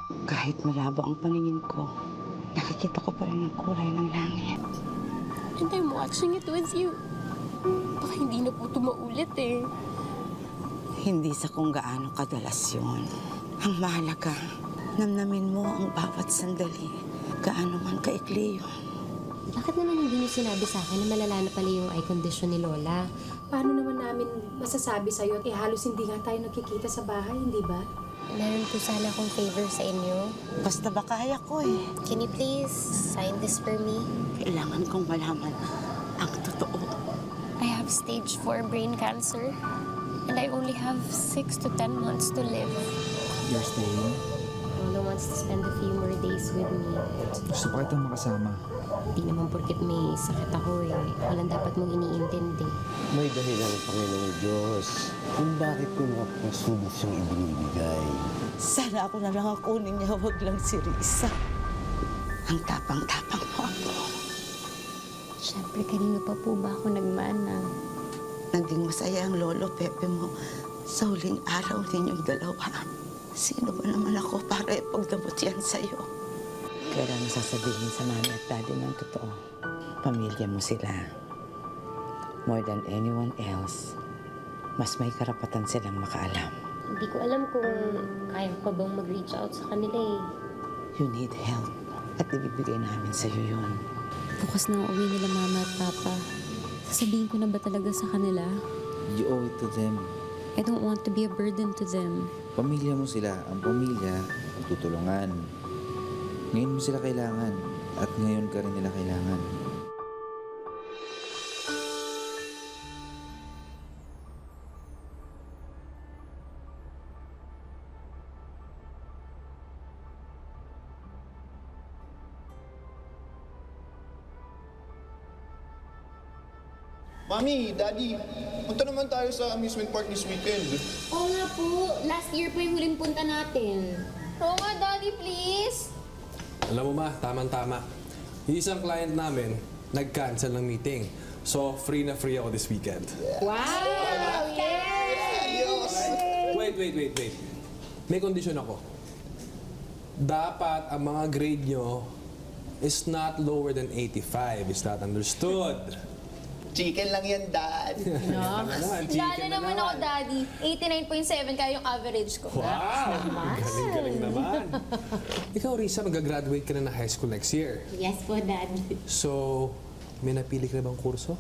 Kahit malabo ang paningin ko, nakikita ko pa rin ang kulay ng langit. And I'm watching it with you. Baka hindi na po ito maulit eh. Hindi sa kung gaano kadalas yun. Ang mahalaga, namnamin mo ang bawat sandali. Gaano man kaikli yun. Bakit naman hindi niyo sinabi sa akin na malala na pala yung eye condition ni Lola? Paano naman namin masasabi sa'yo? Eh, halos hindi nga tayo nagkikita sa bahay, hindi ba? Meron po sana akong favor sa inyo. Basta ba kaya ko eh. Can you please sign this for me? Kailangan kong malaman ang totoo. I have stage 4 brain cancer. And I only have 6 to 10 months to live. You're staying? Lola wants to spend a few more days with me. Gusto pa kitang makasama. Di naman porket may sakit ako eh. Walang dapat mong iniintindi. May dahilan ang Panginoong Diyos kung bakit yung mga pagsubok siyang ibinibigay. Sana ako na lang ang kunin niya, wag lang si Risa. Ang tapang-tapang mo ako. Siyempre, kanino pa po ba ako nagmana? Naging masaya ang lolo Pepe mo sa huling araw ninyong dalawa. Sino ba naman ako para ipagdamot yan sa'yo? Kailan mo sasabihin sa mami at daddy ng totoo? Pamilya mo sila. More than anyone else, mas may karapatan silang makaalam. Hindi ko alam kung kaya ko pa bang mag-reach out sa kanila eh. You need help at ibibigay namin sa'yo yun. Bukas na uwi nila mama at papa. Sasabihin ko na ba talaga sa kanila? You owe it to them. I don't want to be a burden to them. Pamilya mo sila. Ang pamilya, tutulungan. Ngayon mo sila kailangan. At ngayon ka rin nila kailangan. Mami, Daddy, punta naman tayo sa amusement park this weekend. Oo nga po. Last year po yung huling punta natin. Oo nga, Daddy, please. Alam mo ma, tamang-tama. Yung isang client namin, nag-cancel ng meeting. So, free na free ako this weekend. Wait. May kondisyon ako. Dapat ang mga grade nyo is not lower than 85. Is that understood? Chicken lang yan, Dad. Lalo naman ako, Daddy. 89.7 kaya yung average ko. Wow! Galing-galing naman. Ikaw, Risa, mag-graduate ka na ng high school next year. Yes po, Dad. So, may napili ka na bang kurso?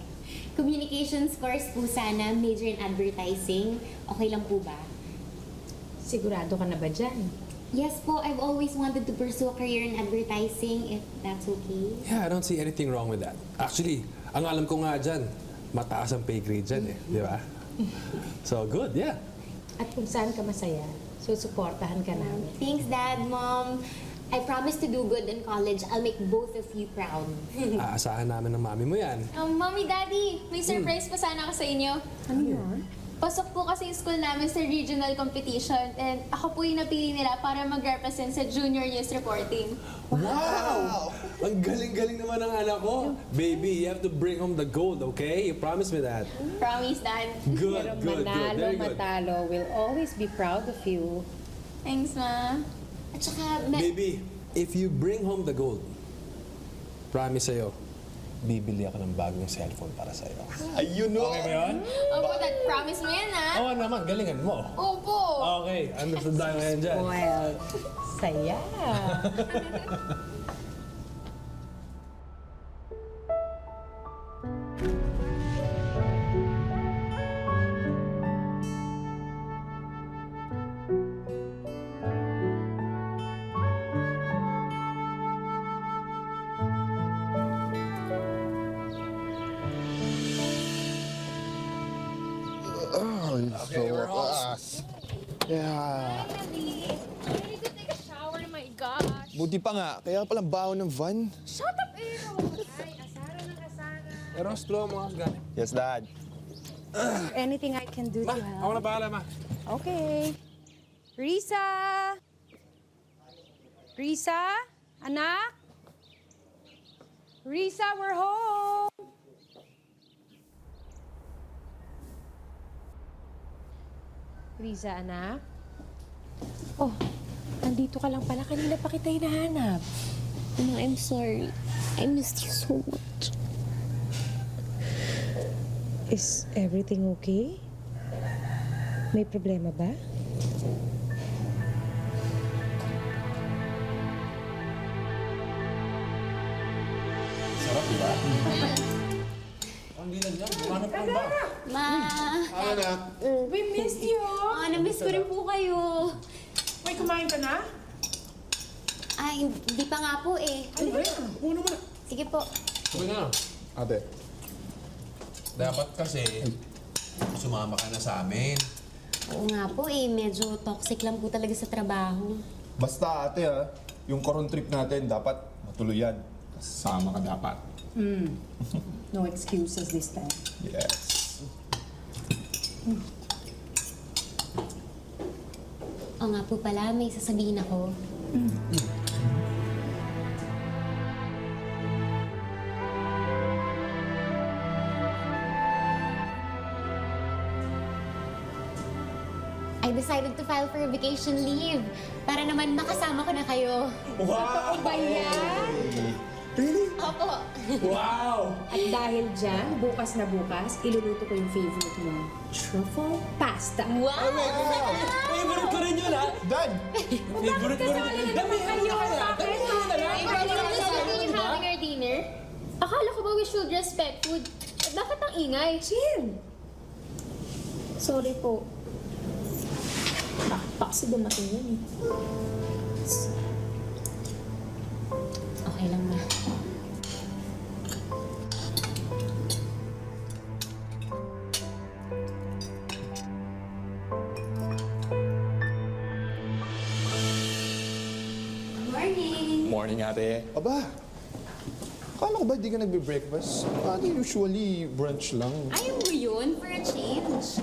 Communications course po sana, major in advertising. Okay lang po ba? Sigurado ka na ba dyan? Yes po, I've always wanted to pursue a career in advertising, if that's okay. Yeah, I don't see anything wrong with that. Actually, ang alam ko nga dyan, mataas ang pay grade dyan eh. Di ba? So, good, yeah. At kung saan ka masaya, susuportahan ka namin. Thanks, Dad, Mom. I promise to do good in college. I'll make both of you proud. Aasahan namin ng mami mo yan. Mommy, Daddy, may surprise pa sana ako sa inyo. Ano yun? Pasok po kasi yung school namin sa regional competition and ako po yung napili nila para mag-represent sa junior news reporting. Wow! Ang galing-galing naman ng anak ko. Baby, you have to bring home the gold, okay? You promise me that. Promise, Dad. Good. Very good. matalo, we'll always be proud of you. Thanks, Ma. At saka, Baby, if you bring home the gold, promise sa'yo, bibili ako ng bagong cellphone para sa'yo. Ayun no. Okay ba yun? Opo, Dad. Promise mo yan, ha? Oo naman, galingan mo. Opo. Okay, understood tayo ngayon dyan. Well, saya. Okay, we're all... Yeah. Daddy, I need to take a shower. Oh my gosh. Buti pa nga, kaya palang baho ng van. Shut up, Aaron. Ay, asara ng asara. Pero ang slow mo kasi galing. Yes, Dad. Anything I can do Ma, to ako help? na bahala, ma. Okay. Risa? Risa? Anak? Risa, we're home! Risa, anak? Oh, Nandito ka lang pala. Kanina pa kita hinahanap. Ma, I'm sorry. I missed you so much. Is everything okay? May problema ba? Sarap, di ba? Ang gilan niya, gumana pa ba? Ma! Anak, We missed you! Na-miss ko rin po kayo. May kumain ka na? Ay, hindi pa nga po eh. Muna muna. Sige po. Sabi na. ate, Dapat kasi sumama ka na sa amin. Oo nga po eh. Medyo toxic lang po talaga sa trabaho. basta ate ha, yung coron trip natin dapat matuloy yan. Kasama ka dapat. No excuses this time. Yes. Oo nga po pala, may sasabihin ako. I decided to file for a vacation leave para naman makasama ko na kayo. Wow! Ba yan? Really? Opo. Wow! At dahil dyan, bukas na bukas, iluluto ko yung favorite mo. Truffle pasta. Wow! Favorite ko rin yun, ha? Dad! Favorite ko rin yun. Damihan mo na kaya. Damihan mo na lang. We're having our dinner. Akala ko ba we should respect food? At bakit ang ingay? Chin! Sorry po. Bakit kasi dumating yun eh. Okay lang na. Morning! Morning, ate. Aba, akala ko ba di ka nagbe-breakfast? Ate, usually brunch lang. Ayaw mo yun for a change?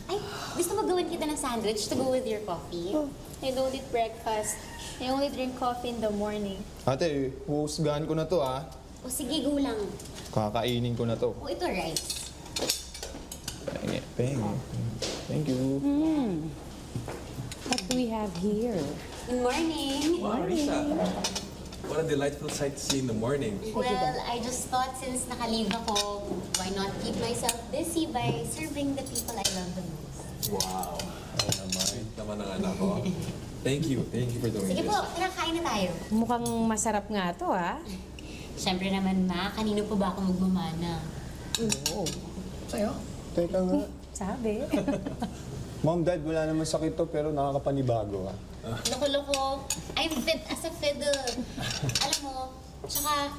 Ay, gusto mo gawin kita ng sandwich to go with your coffee? I don't eat breakfast. I only drink coffee in the morning. Ate, huhusgahan ko na to ha. O sige, go lang. Kakainin ko na to. O ito, rice. Thank you. What do we have here? Good morning! Wow, Risa. What a delightful sight to see in the morning. Well, I just thought since naka-leave ako, why not keep myself busy by serving the people I love the most? Wow. Ay naman. Sweet naman ang anak ko. Thank you. Thank you for doing Sige this. po, kinakain na tayo. Mukhang masarap nga to ha. Siyempre naman, ma, kanino pa ba ako magmamana? Teka nga. Sabi. Mom, Dad, wala naman sakit to pero nakakapanibago ha. Loko-loko, I'm fit as a fiddle. Alam mo, tsaka,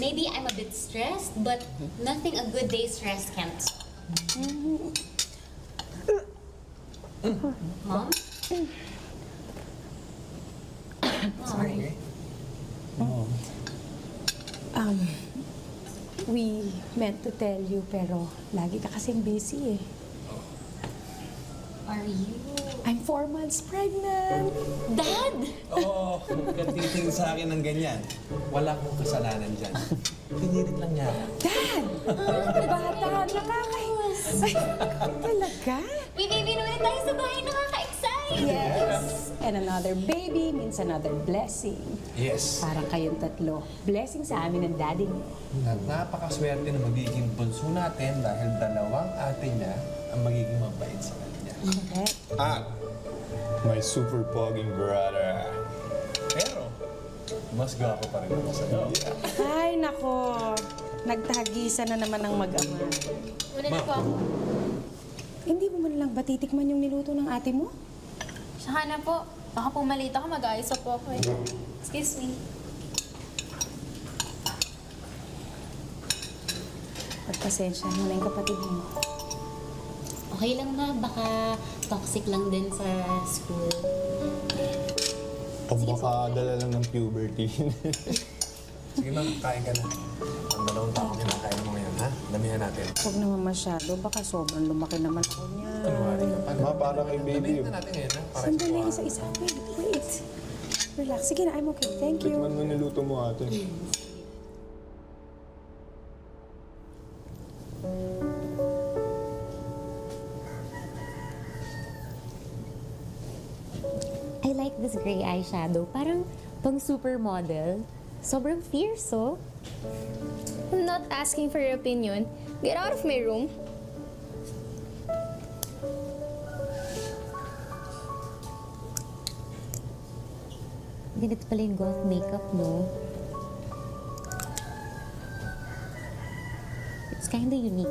maybe I'm a bit stressed, but nothing a good day stress can't solve. Mom? Sorry. We meant to tell you pero lagi ka kasing busy eh. Are you? I'm 4 months pregnant. Dad! Oo, katiting sa akin ng ganyan. Wala akong kasalanan dyan. Pinilit lang niya ako. Dad! Bata, nakakaiwas. Ay, talaga? May baby na ulit tayo sa bahay, nakaka-excite! Yes. And another baby means another blessing. Yes. Parang kayong tatlo. Blessing sa amin ng daddy niyo. At napakaswerte na magiging bunso natin dahil dalawang ate niya ang magiging mabait sa kanya. Correct. At my super pogging brother. Pero, mas gwapo pa rin ako sa'yo. Ay, nako. Nagtagisan na naman ang mag-ama. Una na po ako. Hindi mo man lang ba titikman yung niluto ng ate mo? Saka na po. Baka po malito ako, mag-ayos po ako eh. Excuse me. Pagpasensya mo na yung kapatid mo. Okay lang na, baka toxic lang din sa school. O baka dala lang ng puberty. Sige ma, kain ka na. Ang dalawang tao kinakain mo ngayon, ha? Damihan natin. Huwag naman masyado. Baka sobrang lumaki naman ako niya. Ma, para kay baby. Damihan na natin ngayon, ha? Para Sandali, isa-isa. Wait. Relax. Sige na, I'm okay. Thank you. Tikman mo niluto mo ate. I like this gray eyeshadow. Parang pang supermodel. Sobrang fierce, oh. I'm not asking for your opinion. Get out of my room. Ganito pala yung goth makeup, no? It's kinda unique.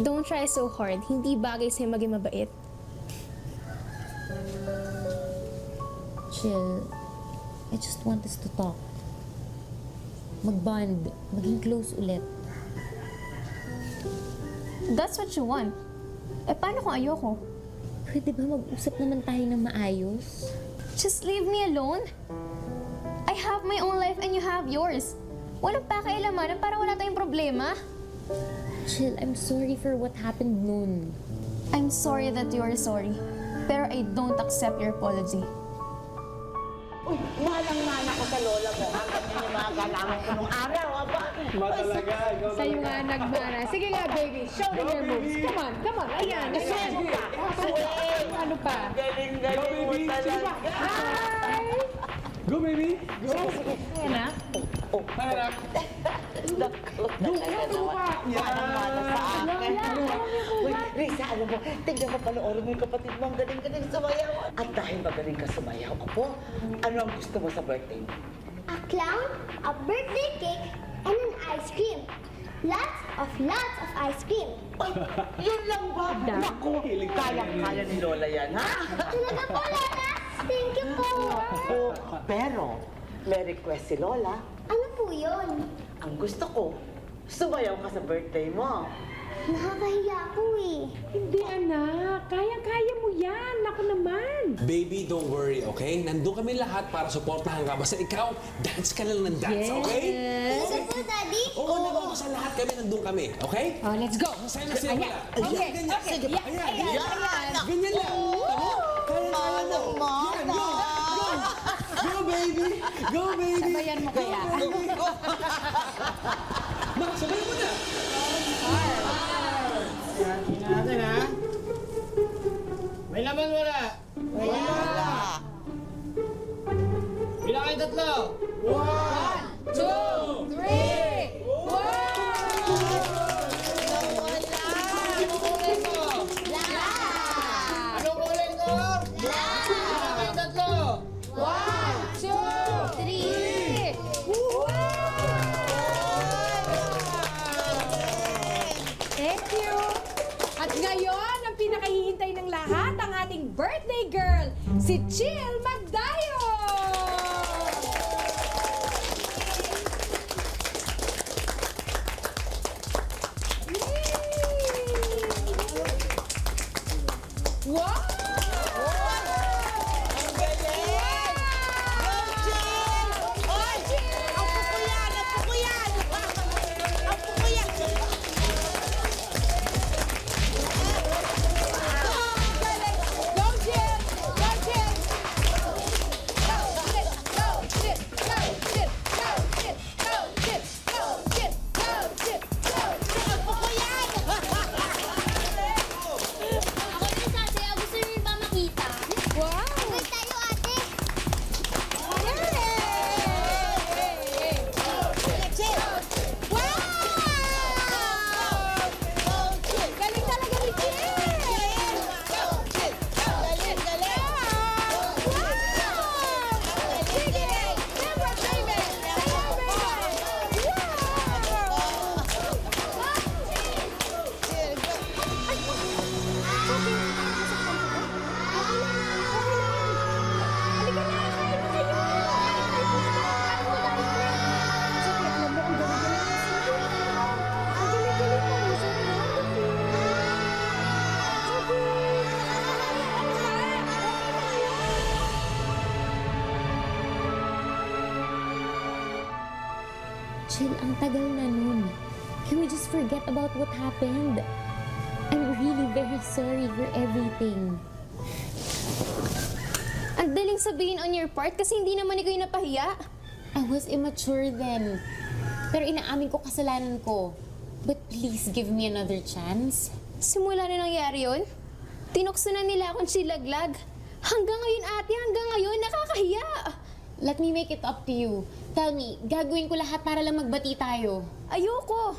Don't try so hard. Hindi bagay sa'yo maging mabait. Chill. I just want us to talk. Mag-bond. Maging close ulit. That's what you want. Eh, paano kung ayoko? Pwede ba mag-usap naman tayo ng maayos? Just leave me alone. I have my own life and you have yours. Walang pakialamanan para wala tayong problema. Chill, I'm sorry for what happened noon. I'm sorry that you are sorry. Pero I don't accept your apology. Uy, malang-mana ko sa lola mo. Hanggang yun yung mga galaman ko nung araw, aba. Sa'yo nga nagmana. Sige nga, baby. Show them your moves. Come on, come on. Ayan. Ano pa? Galing-galing mo talaga. Go, baby! Go! Ayan na. Harap! Naku, talaga naman. Manang-mana sa akin. Uy, Risa, alam mo, tingnan mo panoorin mo yung kapatid mo. Ang galing-galing sumayaw. At dahil magaling ka sumayaw, apo, ano ang gusto mo sa birthday mo? A clown, a birthday cake, and an ice cream. Lots of ice cream. Ay, yun lang ba? Naku, kaya ni Lola yan, ha? Talaga po, Lola? Thank you po. Oh, pero, may request si Lola. Ano po yun? Ang gusto ko, sumayaw ka sa birthday mo. Nakakahiya po eh. Hindi, anak. Kaya-kaya mo yan. Ako naman. Baby, don't worry, okay? Nandun kami lahat para supportahan ka. Basta ikaw, dance ka lang ng dance, okay? Gusto po, Daddy? Oo, basta lahat kami nandun kami, okay? Oh, let's go. Masaya na sila wala. Okay, Ganyan, okay. sige. Yeah, ayan. Ganyan lang. Go, baby! Go, baby! Sabayan mo kaya. Ma, sabayan mo na! Natin ha? May laman wala? Wala. Bilang kayo tatlo. 1, 2, 3. Anong kulay ko? Bilang kayo tatlo. 1, 2, 3. Thank you. At ngayon, ang pinakahihintay ng lahat, ang ating birthday girl, si Chill Magdayo! Wow! Ang galing! Go, Jill! Oy, Jill! Ang puko yan! Ang puko yan! Ang puko yan! Go, Jill! Go, Jill! Go, Jill! Go, Jill! Go, Jill! Go, Jill! Go, Jill! Go, Jill! Go, Jill! Go, Jill! Ang puko yan! Ako din, Ate. Gusto niyo ba makita? Wow! Sabay tayo, Ate. Galing talaga ni Jill! Galing, galing! Sige! Never payment! Chill, ang tagal na nun. Can we just forget about what happened? I'm really very sorry for everything. Ang daling sabihin on your part kasi hindi naman ikaw yung napahiya. I was immature then. Pero inaamin ko kasalanan ko. But please give me another chance. Simula na nangyari yun, tinukso na nila akong silaglag. Hanggang ngayon, ate, hanggang ngayon, nakakahiya. Let me make it up to you. Tell me, gagawin ko lahat para lang magbati tayo. Ayoko.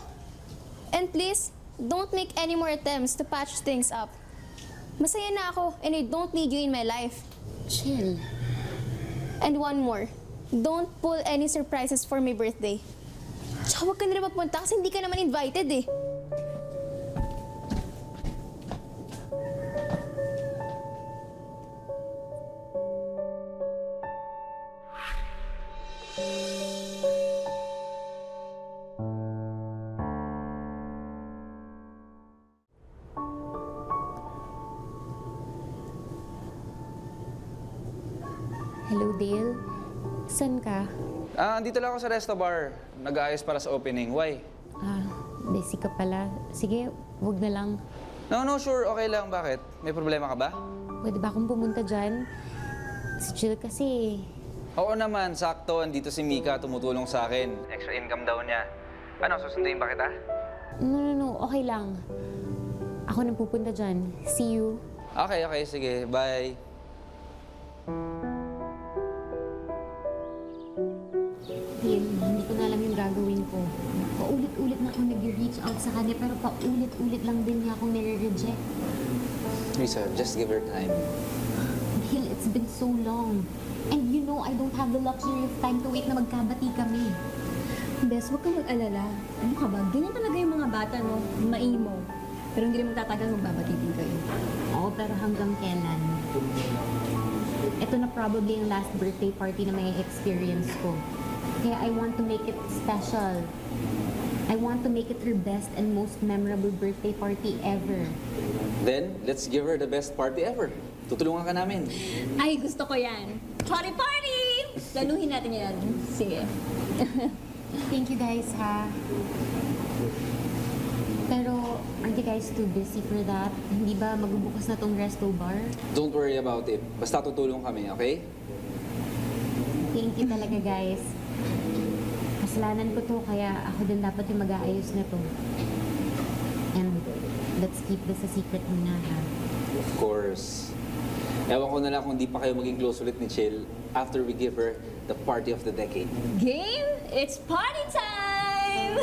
And please, don't make any more attempts to patch things up. Masaya na ako and I don't need you in my life. Chill. And one more, don't pull any surprises for my birthday. Tsaka huwag ka na rin magpunta kasi hindi ka naman invited eh. Hello, Dale. San ka? Andito lang ako sa resto bar. Nag-aayos para sa opening. Why? Busy ka pala. Sige, wag na lang. No, sure. Okay lang. Bakit? May problema ka ba? Pwede ba akong pumunta dyan? Si Jill kasi... Oo naman. Sakto. Andito si Mika. Tumutulong sa akin. Extra income daw niya. Ano, susunduin ba kita? No. Okay lang. Ako nang pupunta dyan. See you. Okay. Sige. Bye. Dale, hindi ko na alam yung gagawin ko. Paulit-ulit na ako nag-reach out sa kanya, pero paulit-ulit lang din niya akong nire-reject. Risa, just give her time. Dale, it's been so long. And you know, I don't have the luxury of time to wait na magkabati kami. Bes, huwag kang mag-alala. Ano ka ba? Ganyan talaga yung mga bata, no? Maimo. Pero hindi rin magtatagal, magbabati din kayo. Oo, pero hanggang kailan? Ito na probably yung last birthday party na may experience ko. Kaya I want to make it special. I want to make it her best and most memorable birthday party ever. Then, let's give her the best party ever. Tutulungan ka namin. Ay, gusto ko yan. Party, party! Laluhin natin yan. Sige. Thank you guys, ha? Pero, aren't you guys too busy for that? Hindi ba magbubukas na tong resto bar? Don't worry about it. Basta tutulong kami, okay? Thank you talaga, guys. Kasalanan ko to, kaya ako din dapat yung mag-aayos na to. And let's keep this a secret muna, ha? Of course. Ewan ko na lang kung di pa kayo maging close ulit ni Chill after we give her the party of the decade. Game, it's party time!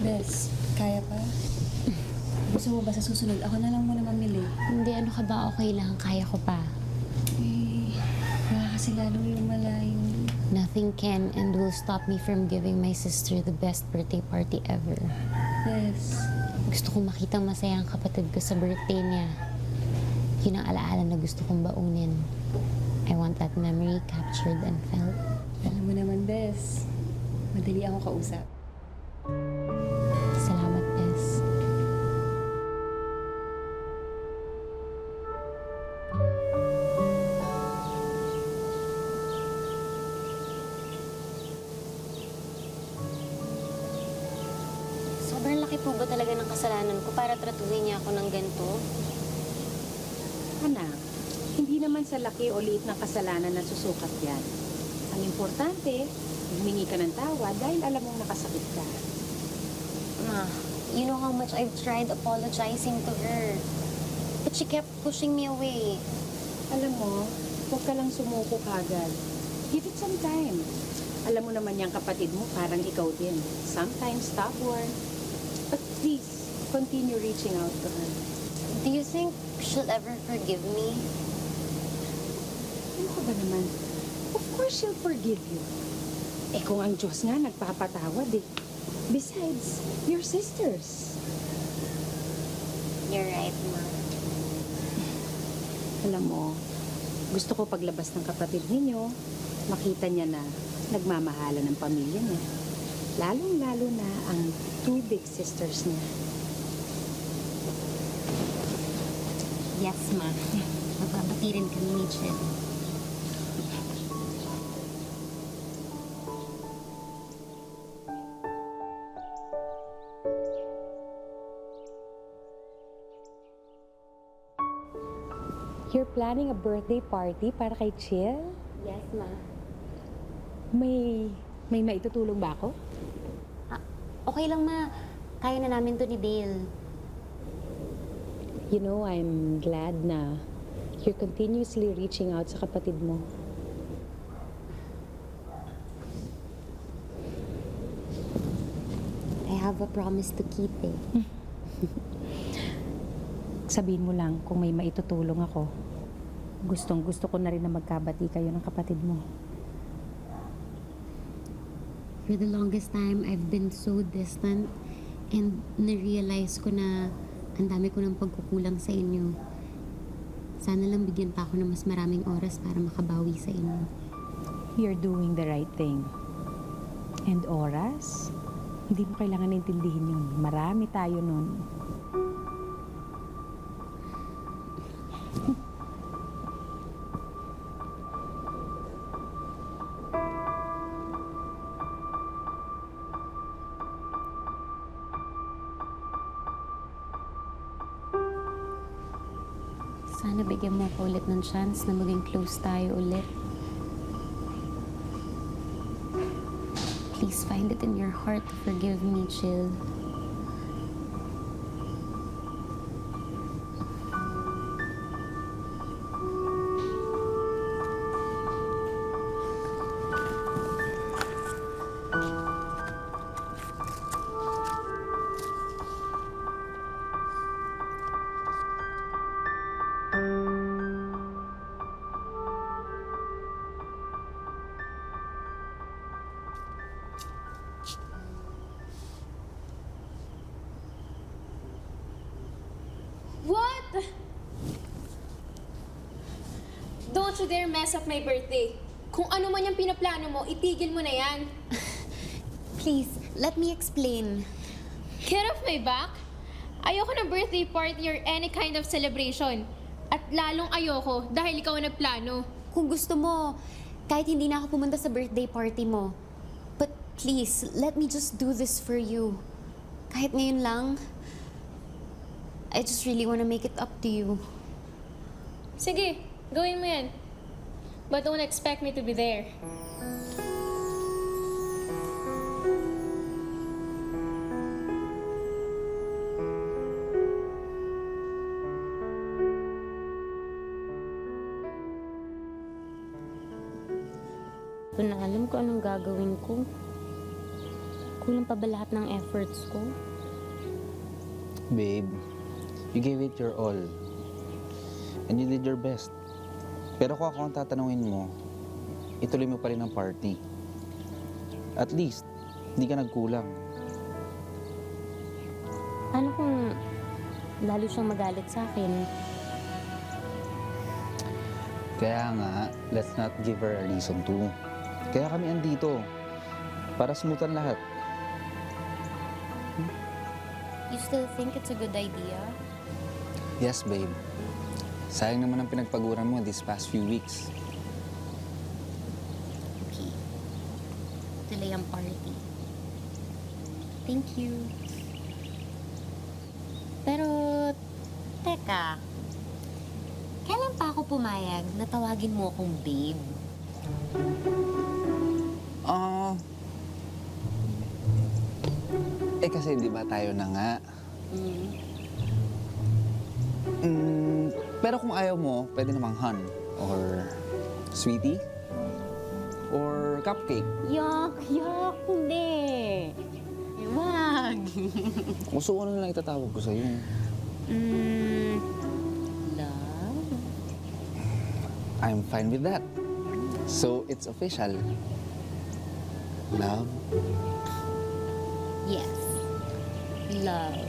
Bes, kaya pa? Gusto mo ba sa susunod? Ako na lang muna mamili. Hindi, ano ka ba? Okay lang, kaya ko pa. Eh, baka kasi lalo yung malayo. Nothing can and will stop me from giving my sister the best birthday party ever. Bes, Gusto kong makitang masaya ang kapatid ko sa birthday niya. Yun ang alaala na gusto kong baunin. I want that memory captured and felt. alam mo naman, Bes. Madali ako kausap. Salamat, Bes. Sobrang laki po ba talaga ng kasalanan ko para tratuhin niya ako ng ganito? Anak, hindi naman sa laki o liit ng kasalanan na susukat yan. Ang importante, humingi ka ng tawad dahil alam mong nakasakit ka. Ma, you know how much I've tried apologizing to her. But she kept pushing me away. Alam mo, huwag ka lang sumuko kagad. Give it some time. Alam mo naman yung kapatid mo, parang ikaw din. Sometimes stubborn. But please, continue reaching out to her. Do you think she'll ever forgive me? Ano ka ba naman? Of course she'll forgive you. Eh kung ang Diyos nga nagpapatawad eh. Besides, you're sisters. You're right, Ma. Alam mo, gusto ko paglabas ng kapatid ninyo, makita niya na nagmamahala ng pamilya niya. Lalong-lalo na ang two big sisters niya. Yes, Ma. Magbabati rin kami ni Jill. You're planning a birthday party para kay Chill? Yes, Ma. May maitutulong ba ako? Okay lang, Ma. Kaya na namin to ni Dale. You know, I'm glad na you're continuously reaching out sa kapatid mo. I have a promise to keep eh. Sabihin mo lang kung may maitutulong ako. Gustong-gusto ko na rin na magkabati kayo ng kapatid mo. For the longest time, I've been so distant and na-realize ko na ang dami ko ng pagkukulang sa inyo. Sana lang bigyan pa ako ng mas maraming oras para makabawi sa inyo. You're doing the right thing. And oras? Hindi mo kailangan intindihin yun. Marami tayo nun. Sana bigyan mo ako ulit ng chance na maging close tayo ulit. Please find it in your heart to forgive me, Jill. What? Don't you dare mess up my birthday. Kung ano man yung pinaplano mo, itigil mo na yan. Please, let me explain. Get off my back. Ayoko na birthday party or any kind of celebration. At lalong ayoko dahil ikaw ang nagplano. Kung gusto mo, kahit hindi na ako pumunta sa birthday party mo. But please, let me just do this for you. Kahit ngayon lang, I just really want to make it up to you. Sige, gawin mo yan. But don't expect me to be there. Ko na alam ko anong gagawin ko. Kulang pa ba lahat ng efforts ko? Babe, you gave it your all. And you did your best. Pero kung ako ang tatanungin mo, ituloy mo pa rin ang party. At least, hindi ka nagkulang. Ano kung lalo siyang magalit sa akin? Kaya nga, let's not give her a reason to. Kaya kami andito. Para smoothan lahat. You still think it's a good idea? Yes, babe. Sayang naman ang pinagpaguran mo these past few weeks. Okay. Tuloy ang party. Thank you. Pero, teka. Kailan pa ako pumayag na tawagin mo akong babe? Kasi di ba tayo na nga? Pero kung ayaw mo, pwede namang Han. Or sweetie. Or cupcake. Yok! Hindi! Wag! Gusto ko na lang itatawag ko sa'yo. Love? I'm fine with that. So, it's official. Love? Yes. Love.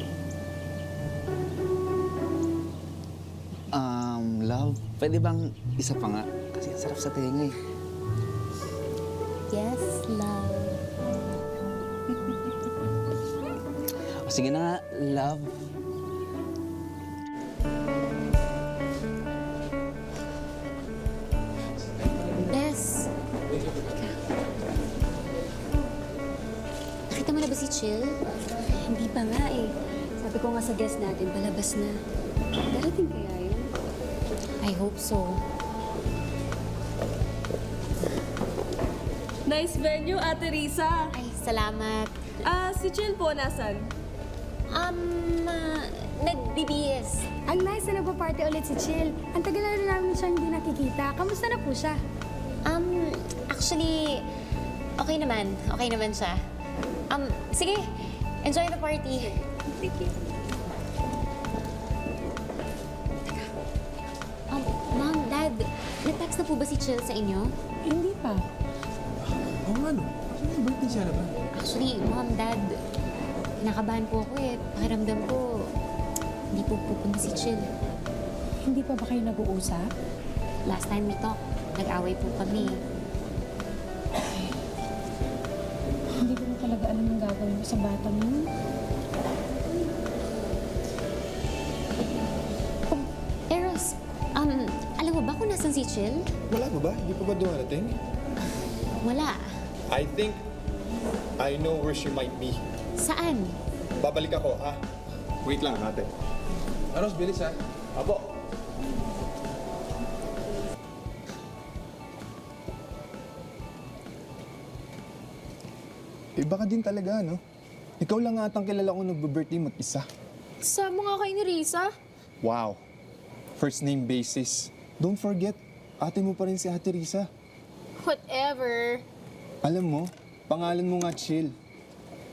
Love? Pwede bang isa pa nga? Kasi ang sarap sa tenga eh. Yes, love. O, sige na nga, love. Yes. Nakita mo na ba si Chill? Hindi pa nga eh. Sabi ko nga sa guest natin, palabas na. Darating kaya yun? I hope so. Nice venue, Ate Risa. Ay, salamat. Si Chill po, nasan? Nag-BBS. Ang nice na nagpa-party ulit si Chill. Ang tagal na namin siya hindi nakikita. Kamusta na po siya? Actually, okay naman. Okay naman siya. Sige, enjoy the party. Thank you. Mom, Dad, na-text na po ba si Chill sa inyo? Hindi pa. Oo nga, no? Ano birthday siya naman? Actually, Mom, Dad, nakabahan po ako eh. Pakiramdam ko, hindi po pupunta si Chill. Hindi pa ba kayo nag-uusap? Last time we talked, nag-away po kami. Hindi ko na talaga alam ang gagawin mo sa bata mo. Oh, Eros, alam mo ba kung nasan si Chill? Wala pa ba? Hindi pa ba dumarating? Wala. I think I know where she might be. Saan? Babalik ako, ha? Wait lang, ate. Aros, bilis ha. Apo. Iba ka din talaga, no? Ikaw lang atang kilala ko nagbe-birthday mag-isa. Sama nga kayo ni Risa. Wow. First name basis. Don't forget, ate mo pa rin si Ate Risa. Whatever. Alam mo, pangalan mo nga Chill.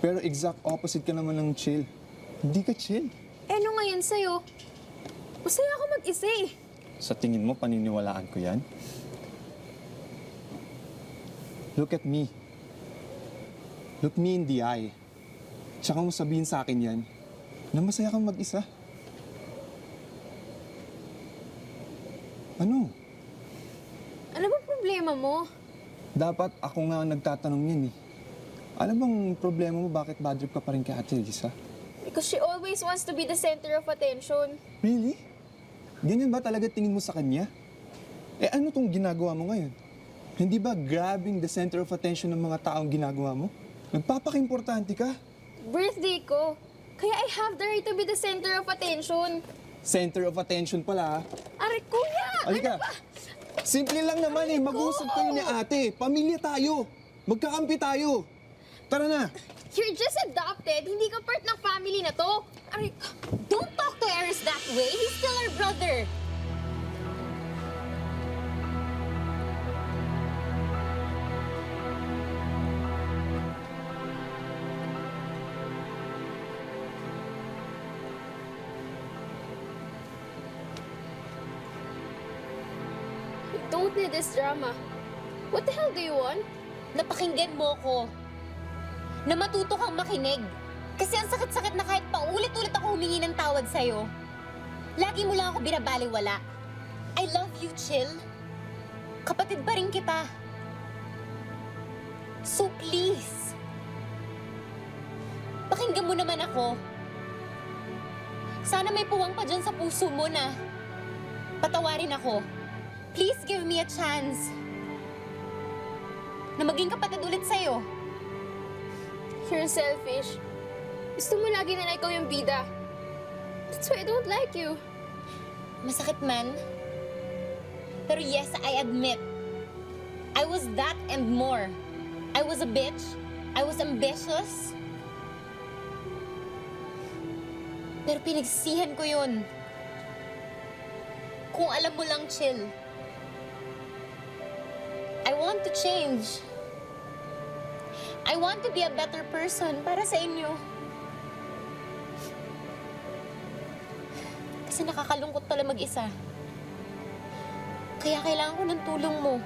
Pero exact opposite ka naman ng chill. Hindi ka chill. Eh, ano ngayon sa'yo? Masaya ako mag-isa eh. Sa tingin mo, paniniwalaan ko yan? Look at me. Look me in the eye. Tsaka mo sabihin sa akin yan, na masaya kang mag-isa. Ano? Ano ba problema mo? Dapat ako nga ang nagtatanong yan eh. Alam bang problema mo bakit bad trip ka pa rin kay Ate Lisa? Because she always wants to be the center of attention. Really? Ganyan ba talaga tingin mo sa kanya? Eh ano tong ginagawa mo ngayon? Hindi ba grabbing the center of attention ng mga taong ginagawa mo? Nagpapaka-importante ka. Birthday ko. Kaya I have the right to be the center of attention. Center of attention pala, ha? Are, kuya! Halika. Ano ba? Simple lang naman eh. Mag-uusap kayo ni ate. Pamilya tayo. Magkakampi tayo. Tara na. You're just adopted. Hindi ka part ng family na to. Are, Don't talk to Eris that way. He's still our brother. you don't need this drama. What the hell do you want? Napakinggan mo ko. Na matuto kang makinig. Kasi ang sakit-sakit na kahit paulit-ulit ako humingi ng tawad sa'yo. Lagi mo lang ako binabaliwala. I love you, Chill. Kapatid pa rin kita. So please, pakinggan mo naman ako. Sana may puwang pa dyan sa puso mo na patawarin ako. Please give me a chance na maging kapatid ulit sa'yo. You're selfish. Gusto mo lagi na ikaw yung bida. That's why I don't like you. Masakit man, Pero yes, I admit, I was that and more. I was a bitch. I was ambitious. Pero pinagsisihan ko yun. Kung alam mo lang, chill. I want to change. I want to be a better person para sa inyo. Kasi nakakalungkot pala mag-isa. Kaya kailangan ko ng tulong mo.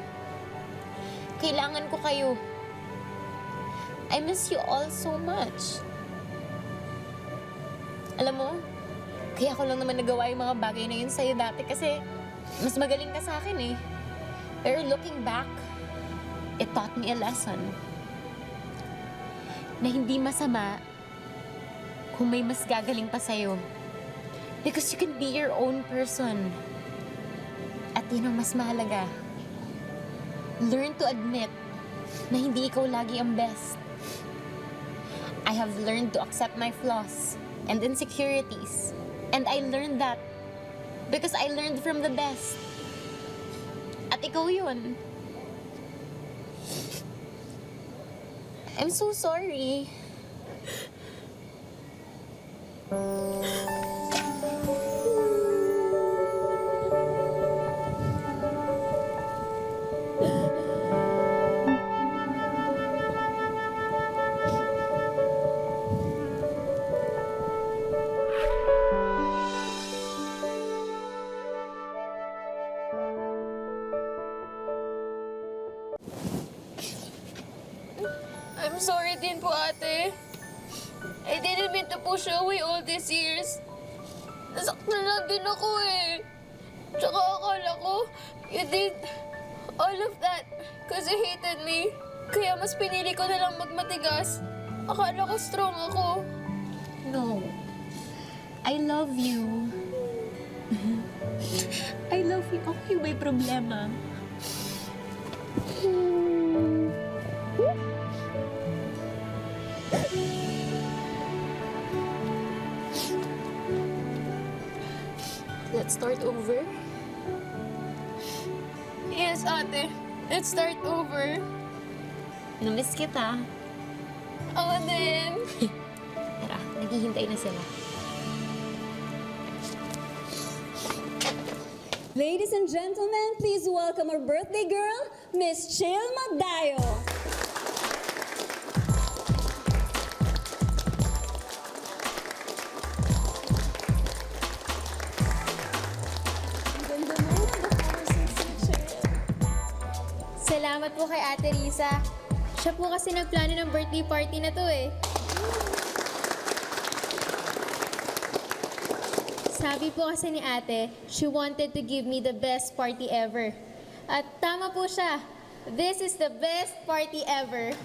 Kailangan ko kayo. I miss you all so much. Alam mo, kaya ko lang naman nagawa yung mga bagay na yun sa'yo dati kasi mas magaling ka sa akin eh. Pero looking back, it taught me a lesson. Na hindi masama kung may mas gagaling pa sa'yo. Because you can be your own person. At yun ang mas mahalaga. Learn to admit na hindi ikaw lagi ang best. I have learned to accept my flaws and insecurities. And I learned that because I learned from the best. At ikaw yun. I'm so sorry. I'm sorry din po, ate. I didn't mean to push you away all these years. Nasaktan lang din ako eh. Tsaka akala ko, you did all of that because you hated me. Kaya mas pinili ko na lang magmatigas. Akala ko strong ako. No. I love you. I love you. Ako yung may problema. Let's start over. Yes, ate. Let's start over. Namiss kita. Ako din. Tara, naghihintay na sila. Ladies and gentlemen, please welcome our birthday girl, Miss Chill Magdayo. Salamat po kay Ate Risa. Siya po kasi nagplano ng birthday party na to eh. Sabi po kasi ni ate, she wanted to give me the best party ever. At tama po siya. This is the best party ever.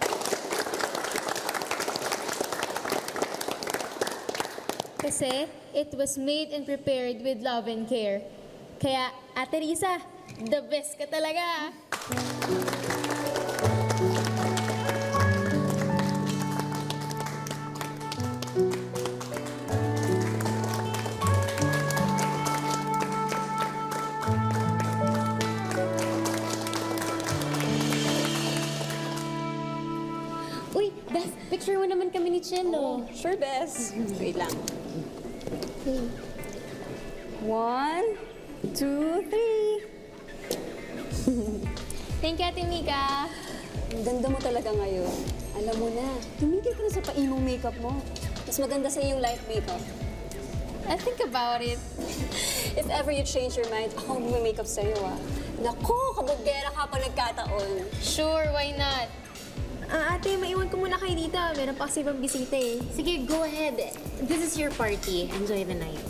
Kasi it was made and prepared with love and care. Kaya, Ate Risa, the best ka talaga. Uy, Beth, picture mo naman kami ni Chelo. Sure, Bes. Wait lang. 1, 2, 3. Thank you, Ate Mika. Ang ganda mo talaga ngayon. Alam mo na, tumigil ka na sa paimong makeup mo. Mas maganda sa yung light makeup. I'll think about it. If ever you change your mind, ako ang makeup sa'yo, ah. Naku, kabugera ka pa nagkataon. Sure, why not? Ate, maiwan ko muna kayo dito. Meron pa kasi ibang bisita eh. Sige, go ahead. This is your party. Enjoy the night.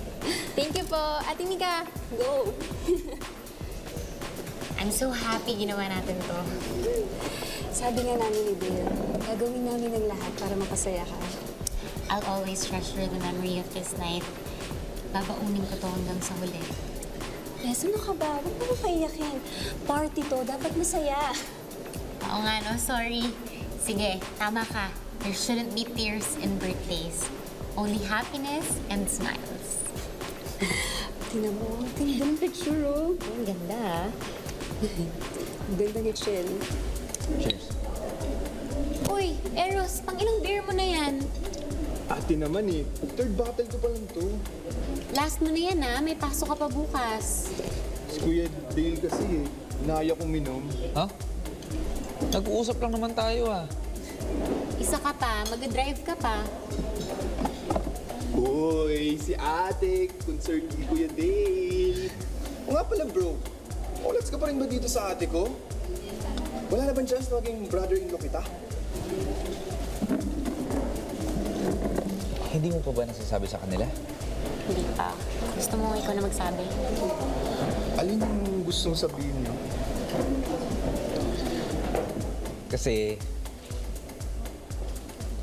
Thank you po. Ate Mika. Go! I'm so happy ginawa natin to. Sabi nga namin ni Bill, gagawin namin ang lahat para mapasaya ka. I'll always treasure the memory of this night. Babaunin ko to hanggang sa huli. Yes, ano ka ba? Huwag mo paiyakin. Party to, dapat masaya. Oo nga, no? Sorry. Sige, tama ka. There shouldn't be tears in birthdays. Only happiness and smiles. Tingnan mo, tingnan ang picture, oh. Ang ganda, ah. Ganda ni Chill. Cheers. Uy, Eros, pang ilang beer mo na yan? Ate naman eh. Third bottle ko pa lang to. Last mo na yan may pasok ka pa bukas. Si Kuya Dale kasi eh. Naya kong minom. Ha? Nag-uusap lang naman tayo Isa ka pa, mag-drive ka pa. Uy, si ate. Concerned kay Kuya Dale. O nga pala bro, ulats ka pa rin ba dito sa ate ko? Wala na bang chance na maging brother-in-law kita? Hindi mo pa ba nasasabi sa kanila? Hindi pa. Gusto mo ikaw na magsabi? Alin yung gustong sabihin mo? Kasi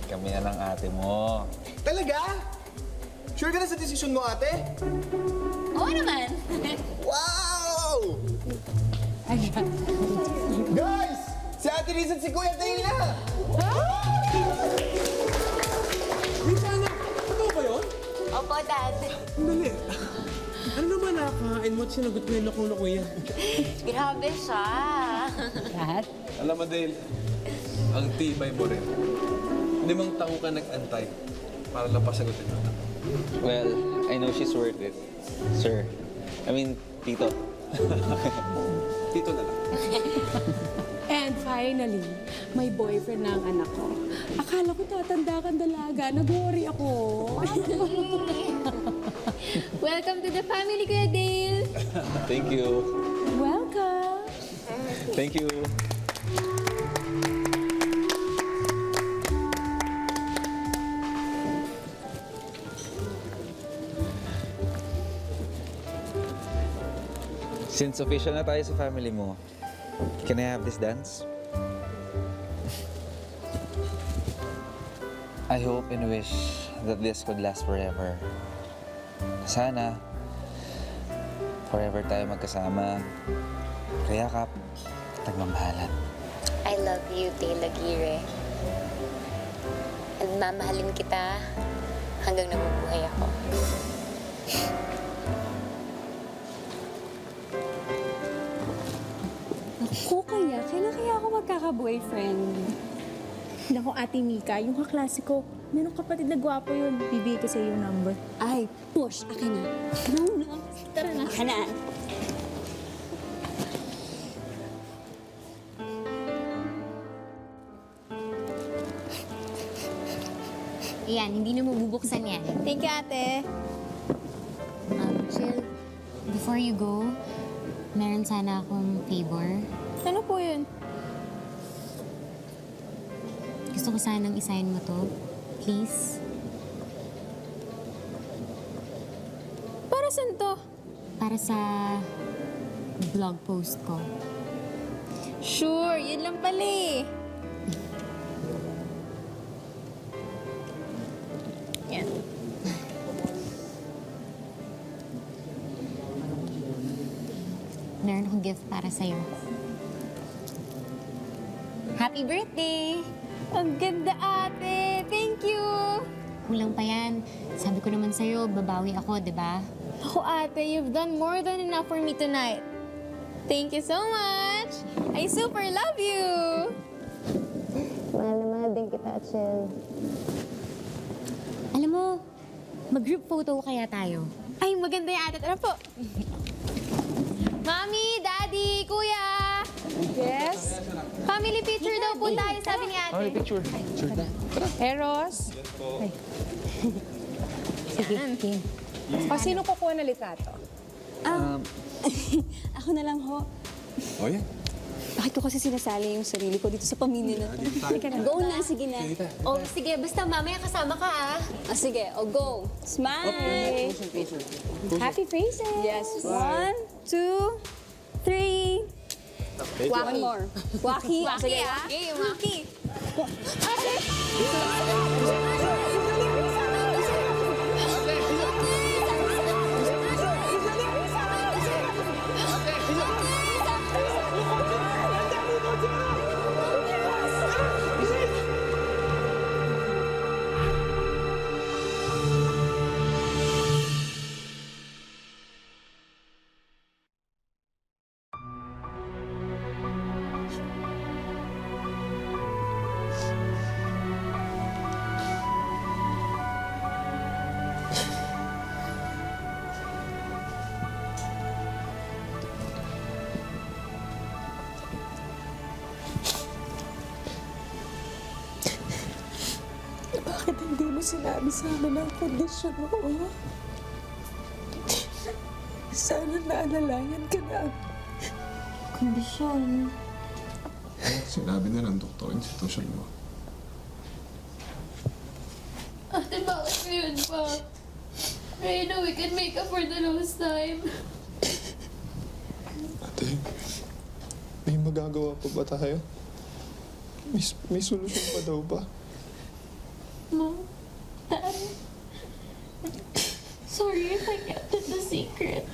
kami na ng ate mo. Talaga? Sure ka na sa desisyon mo, ate? Oo naman. Wow! Guys! Si Ate Riz at si Kuya Dale na! Sana, totoo ba yun? Opo, Dad. Dali. Ano naman nakakain mo at sinagot mo yung loko-loko yan? Grabe siya. Dad? Alam mo, Dale, ang tibay mo rin. 5 taon ka nag-antay para lang pasagutin mo. Well, I know she's worth it. Sir. I mean, Tito. Tito na lang. And finally, may boyfriend na ang anak ko. Akala ko tatanda kang dalaga. Nag-worry ako. Welcome to the family, Kuya Dale! Thank you. Welcome! Thank you. Since official na tayo sa family mo, can I have this dance? I hope and wish that this could last forever. Sana, forever tayo magkasama, kayakap, at nagmamahalan. I love you, Dale Aguirre. At mamahalin kita hanggang nabubuhay ako. Ako kaya? Kailan kaya ako magkaka-boyfriend? Naku, Ate Mika, yung kaklase ko, merong kapatid na gwapo yun. Bibigay ko sa iyo yung number. Ay, push. Akin na. No. Tara na. Akin na. Ayan, hindi na mabubuksan yan. Thank you, ate. Chill, before you go, meron sana akong favor. Ano po yun? Gusto ko sanang isign mo to. Please. Para saan to? Para sa blog post ko. Sure, yun lang pala eh. Yan. Meron akong gift para sa'yo. Happy birthday! Ang ganda, ate. Thank you. Kulang pa yan. Sabi ko naman sa'yo, babawi ako, di ba? Ako, ate, you've done more than enough for me tonight. Thank you so much. I super love you. Mahal na mahal din kita, Chill. Alam mo, mag-group photo kaya tayo. Ay, maganda yung ate. Tara po. Mami, Daddy, Kuya. Yes? Family picture daw po tayo, sabi ni ate. Family picture. Sure na. Eros? Sige, game. O, sino kukuha na litrato? Ako na lang ho. O yan. Bakit ko kasi sinasali yung sarili ko dito sa pamilya na to? Go na, sige na. Oh, sige, basta mamaya kasama ka Sige, go. Smile. Happy faces! Yes. 1, 2, 3. One more. Waki. Sige. Okay, Maki. Bakit hindi mo sinabi sa amin ang kondisyon mo? Sana naalalayan ka na. Kondisyon. Sinabi na ng doktor yung sitwasyon mo. Ate, bakit ngayon pa? I know we can make up for the lost time. Ate, may magagawa pa ba tayo? May solusyon pa daw ba? Mom, Dad, sorry if I kept it a secret.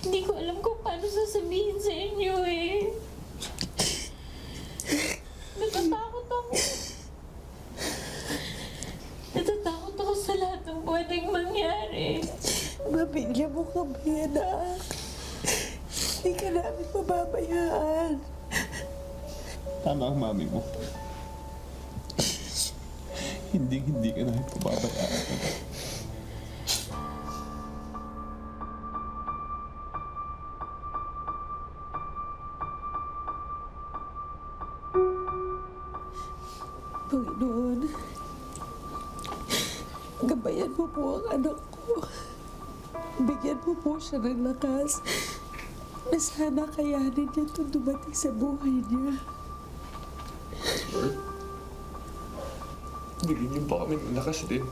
Hindi ko alam kung paano sasabihin sa inyo eh. Natatakot ako. Natatakot ako sa lahat ng pwedeng mangyari. Mabigyan mo kami, anak. Hindi ka namin mababayaan. Tama ang mami mo. Hindi ka namin pababayaan. Panginoon, gabayan mo po ang anak ko. Bigyan mo po siya ng lakas na sana kayanin niya itong dumating sa buhay niya. Lord, bigyan niyo pa kami ng lakas din.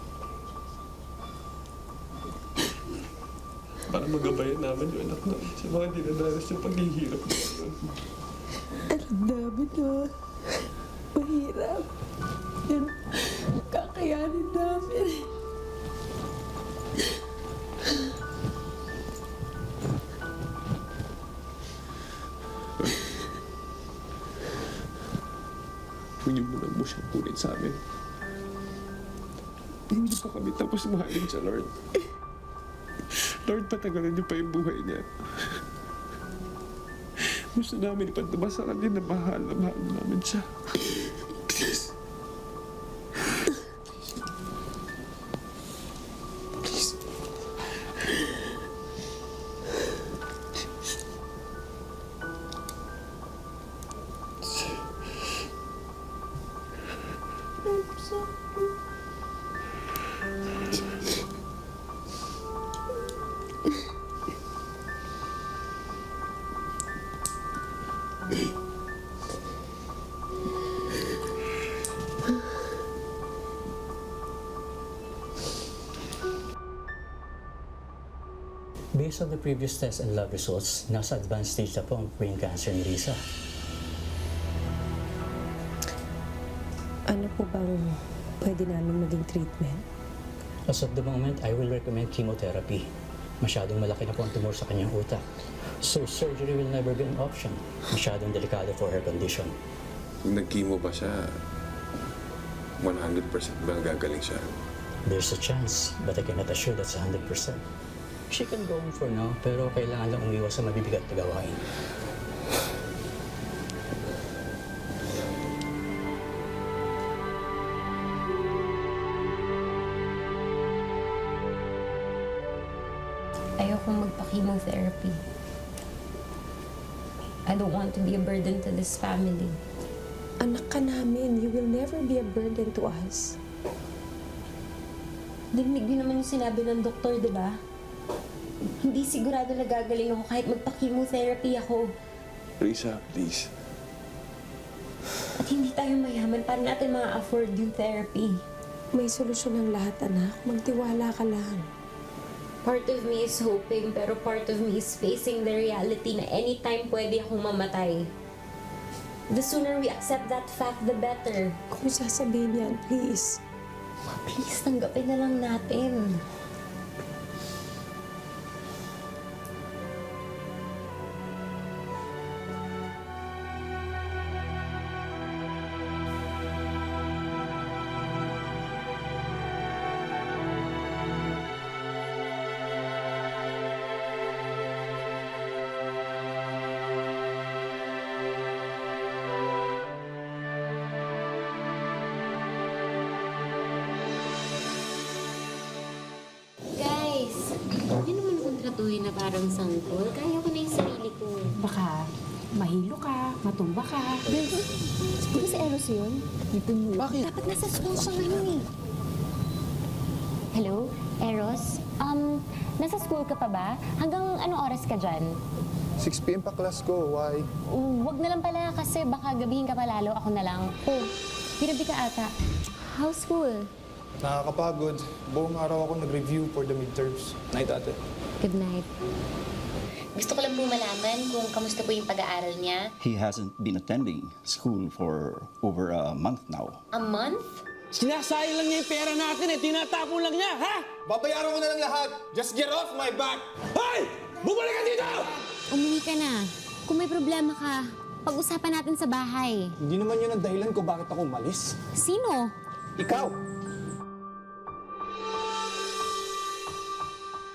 Para magabayan namin yung anak namin sa mga dinadanas yung paghihirap namin. Alam namin na mahirap. Yan, kakayanin namin. Huwag niyo muna mo siyang kunin sa amin. Hindi pa kami tapos mahalin siya, Lord. Lord, patagalan niyo pa yung buhay niya. Gusto namin ipadama sa kanya na mahal namin siya. Please. Please. I'm sorry. Based on the previous tests and lab results, nasa advanced stage na po ang brain cancer ni Risa. Ano po bang pwede namin maging treatment? As of the moment, I will recommend chemotherapy. Masyadong malaki na po ang tumor sa kanyang utak. So surgery will never be an option. Masyadong delikado for her condition. Kung nag-chemo ba siya, 100% ba gagaling siya? There's a chance, but I cannot assure that's 100%. She can go on for now, pero kailangan lang umiwas sa mabibigat na gawain. Ayokong magpa-chemotherapy. I don't want to be a burden to this family. Anak ka namin. You will never be a burden to us. Dinig din naman yung sinabi ng doktor, di ba? Hindi sigurado na gagaling ako kahit magpa-chemotherapy ako. Risa, please. At hindi tayo mayaman para natin ma-afford yung therapy. May solusyon ng lahat, anak. Magtiwala ka lang. Part of me is hoping, pero part of me is facing the reality na anytime pwede akong mamatay. The sooner we accept that fact, the better. Kung sasabihin yan, please. Please, tanggapin na lang natin. Guys, hindi naman kontratuhin na parang sangkol. Kaya ko na yung sarili ko. Baka mahilo ka ka, matumba ka. Di ba si Eros yun? Bakit? Dapat nasa school siya ngayon eh. Hello, Eros? Nasa school ka pa ba? Hanggang anong oras ka dyan? 6 p.m. pa class ko. Why? Wag na lang pala kasi baka gabihin ka pa lalo. Ako na lang. Oh, pinabi ka ata. How's school? Nakakapagod. Buong araw ako nag-review for the midterms. Night ate. Good night. Gusto ko lang po malaman kung kamusta po yung pag-aaral niya. He hasn't been attending school for over a month now. A month? Sinasayang lang niya yung pera natin eh. Tinatapon lang niya, ha? Babayaran ko na lang lahat. Just get off my back! Hoy! Bumalik ka dito! Umuwi ka na. Kung may problema ka, pag-usapan natin sa bahay. Hindi naman yun ang dahilan ko bakit ako umalis. Sino? Ikaw!